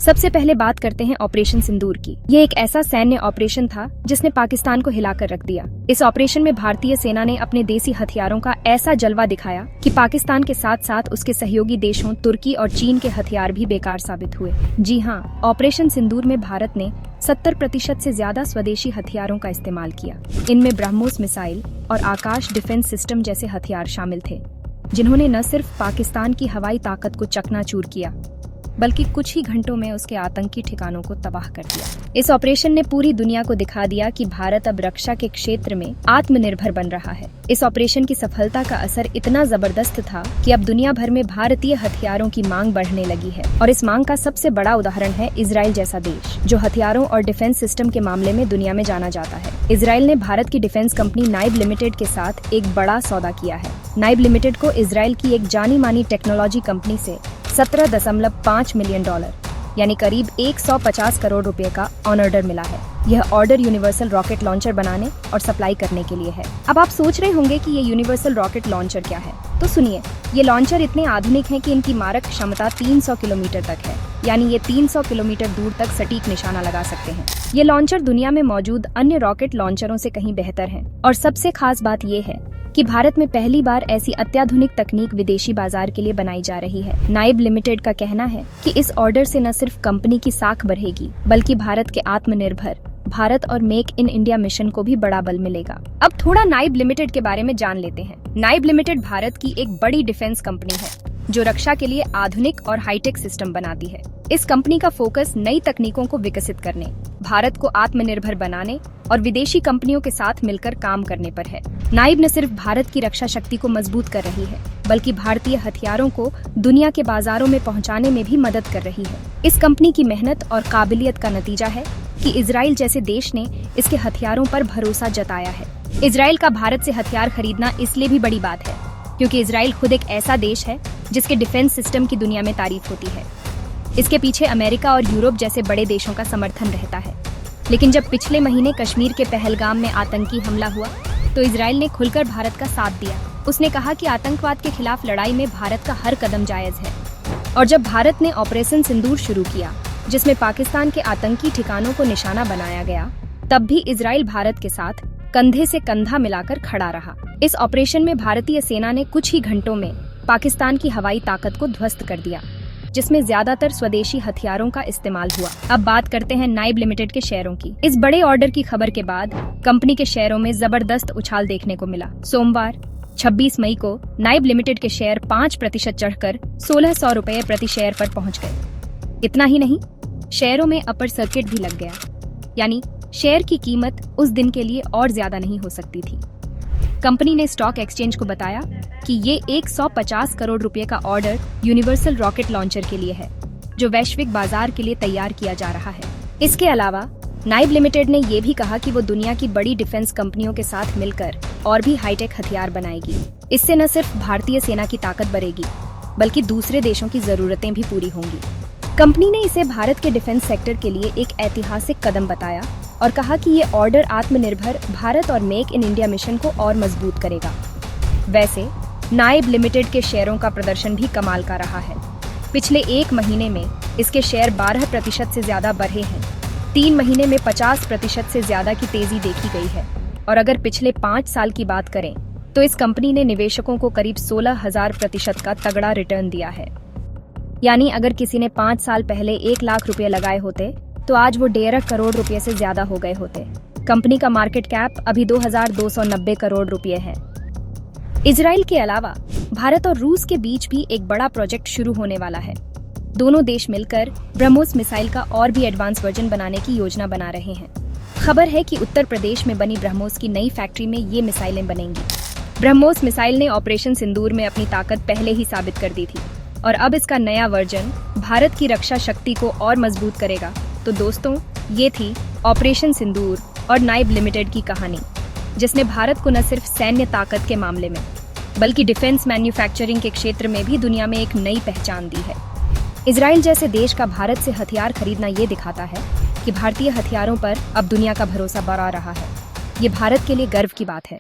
सबसे पहले बात करते हैं ऑपरेशन सिंदूर की। ये एक ऐसा सैन्य ऑपरेशन था जिसने पाकिस्तान को हिलाकर रख दिया। इस ऑपरेशन में भारतीय सेना ने अपने देसी हथियारों का ऐसा जलवा दिखाया कि पाकिस्तान के साथ साथ उसके सहयोगी देशों तुर्की और चीन के हथियार भी बेकार साबित हुए। जी हाँ, ऑपरेशन सिंदूर में भारत ने 70% से ज्यादा स्वदेशी हथियारों का इस्तेमाल किया। इनमें ब्रह्मोस मिसाइल और आकाश डिफेंस सिस्टम जैसे हथियार शामिल थे, जिन्होंने न सिर्फ पाकिस्तान की हवाई ताकत को चकनाचूर किया, बल्कि कुछ ही घंटों में उसके आतंकी ठिकानों को तबाह कर दिया। इस ऑपरेशन ने पूरी दुनिया को दिखा दिया कि भारत अब रक्षा के क्षेत्र में आत्मनिर्भर बन रहा है। इस ऑपरेशन की सफलता का असर इतना जबरदस्त था कि अब दुनिया भर में भारतीय हथियारों की मांग बढ़ने लगी है, और इस मांग का सबसे बड़ा उदाहरण है इजराइल जैसा देश, जो हथियारों और डिफेंस सिस्टम के मामले में दुनिया में जाना जाता है। इजराइल ने भारत की डिफेंस कंपनी नाइब लिमिटेड के साथ एक बड़ा सौदा किया है। नाइब लिमिटेड को इजराइल की एक जानी मानी टेक्नोलॉजी कंपनी से $17.5 मिलियन यानी करीब 150 करोड़ रुपए का ऑर्डर मिला है। यह ऑर्डर यूनिवर्सल रॉकेट लॉन्चर बनाने और सप्लाई करने के लिए है। अब आप सोच रहे होंगे कि ये यूनिवर्सल रॉकेट लॉन्चर क्या है, तो सुनिए, ये लॉन्चर इतने आधुनिक हैं कि इनकी मारक क्षमता 300 किलोमीटर तक है, यानी ये 300 किलोमीटर दूर तक सटीक निशाना लगा सकते हैं। ये लॉन्चर दुनिया में मौजूद अन्य रॉकेट लॉन्चरों से कहीं बेहतर है, और सबसे खास बात ये है कि भारत में पहली बार ऐसी अत्याधुनिक तकनीक विदेशी बाजार के लिए बनाई जा रही है। नाइब लिमिटेड का कहना है कि इस ऑर्डर से न सिर्फ कंपनी की साख बढ़ेगी, बल्कि भारत के आत्मनिर्भर भारत और मेक इन इंडिया मिशन को भी बड़ा बल मिलेगा। अब थोड़ा नाइब लिमिटेड के बारे में जान लेते हैं। नाइब लिमिटेड भारत की एक बड़ी डिफेंस कंपनी है, जो रक्षा के लिए आधुनिक और हाईटेक सिस्टम बनाती है। इस कंपनी का फोकस नई तकनीकों को विकसित करने, भारत को आत्मनिर्भर बनाने और विदेशी कंपनियों के साथ मिलकर काम करने पर है। नाइब न सिर्फ भारत की रक्षा शक्ति को मजबूत कर रही है, बल्कि भारतीय हथियारों को दुनिया के बाजारों में पहुंचाने में भी मदद कर रही है। इस कंपनी की मेहनत और काबिलियत का नतीजा है कि इजराइल जैसे देश ने इसके हथियारों पर भरोसा जताया है। इजराइल का भारत से हथियार खरीदना इसलिए भी बड़ी बात है क्योंकि इजराइल खुद एक ऐसा देश है जिसके डिफेंस सिस्टम की दुनिया में तारीफ होती है। इसके पीछे अमेरिका और यूरोप जैसे बड़े देशों का समर्थन रहता है। लेकिन जब पिछले महीने कश्मीर के पहलगाम में आतंकी हमला हुआ, तो इजराइल ने खुलकर भारत का साथ दिया। उसने कहा कि आतंकवाद के खिलाफ लड़ाई में भारत का हर कदम जायज है। और जब भारत ने ऑपरेशन सिंदूर शुरू किया, जिसमें पाकिस्तान के आतंकी ठिकानों को निशाना बनाया गया, तब भी इजराइल भारत के साथ कंधे से कंधा मिलाकर खड़ा रहा। इस ऑपरेशन में भारतीय सेना ने कुछ ही घंटों में पाकिस्तान की हवाई ताकत को ध्वस्त कर दिया, जिसमें ज्यादातर स्वदेशी हथियारों का इस्तेमाल हुआ। अब बात करते हैं नाइब लिमिटेड के शेयरों की। इस बड़े ऑर्डर की खबर के बाद कंपनी के शेयरों में जबरदस्त उछाल देखने को मिला। सोमवार 26 मई को नाइब लिमिटेड के शेयर 5% चढ़कर 1600 रुपए प्रति शेयर पर पहुंच गए। इतना ही नहीं, शेयरों में अपर सर्किट भी लग गया, यानी शेयर की कीमत उस दिन के लिए और ज्यादा नहीं हो सकती थी। कंपनी ने स्टॉक एक्सचेंज को बताया कि ये 150 करोड़ रुपए का ऑर्डर यूनिवर्सल रॉकेट लॉन्चर के लिए है, जो वैश्विक बाजार के लिए तैयार किया जा रहा है। इसके अलावा नाइब लिमिटेड ने ये भी कहा कि वो दुनिया की बड़ी डिफेंस कंपनियों के साथ मिलकर और भी हाईटेक हथियार बनाएगी। इससे न सिर्फ भारतीय सेना की ताकत बढ़ेगी, बल्कि दूसरे देशों की जरूरतें भी पूरी होंगी। कंपनी ने इसे भारत के डिफेंस सेक्टर के लिए एक ऐतिहासिक कदम बताया और कहा कि ये ऑर्डर आत्मनिर्भर भारत और मेक इन इंडिया मिशन को और मजबूत करेगा। वैसे नाइब लिमिटेड के शेयरों का प्रदर्शन भी कमाल का रहा है। पिछले एक महीने में इसके शेयर 12% से ज्यादा बढ़े हैं। 3 महीने में 50% से ज्यादा की तेजी देखी गई है। और अगर पिछले 5 साल की बात करें, तो इस कंपनी ने निवेशकों को करीब 16,000% का तगड़ा रिटर्न दिया है। यानी अगर किसी ने 5 साल पहले 1 लाख रुपए लगाए होते, तो आज वो 1.5 करोड़ रुपए से ज्यादा हो गए होते। कंपनी का मार्केट कैप अभी 2290 करोड़ रुपए है। इजराइल के अलावा भारत और रूस के बीच भी एक बड़ा प्रोजेक्ट शुरू होने वाला है। दोनों देश मिलकर ब्रह्मोस मिसाइल का और भी एडवांस वर्जन बनाने की योजना बना रहे हैं। खबर है कि उत्तर प्रदेश में बनी ब्रह्मोस की नई फैक्ट्री में ये मिसाइलें बनेंगी। ब्रह्मोस मिसाइल ने ऑपरेशन सिंदूर में अपनी ताकत पहले ही साबित कर दी थी, और अब इसका नया वर्जन भारत की रक्षा शक्ति को और मजबूत करेगा। तो दोस्तों, ये थी ऑपरेशन सिंदूर और नाइब लिमिटेड की कहानी, जिसने भारत को न सिर्फ सैन्य ताकत के मामले में, बल्कि डिफेंस मैन्युफैक्चरिंग के क्षेत्र में भी दुनिया में एक नई पहचान दी है। इजराइल जैसे देश का भारत से हथियार खरीदना ये दिखाता है कि भारतीय हथियारों पर अब दुनिया का भरोसा बढ़ा रहा है। ये भारत के लिए गर्व की बात है।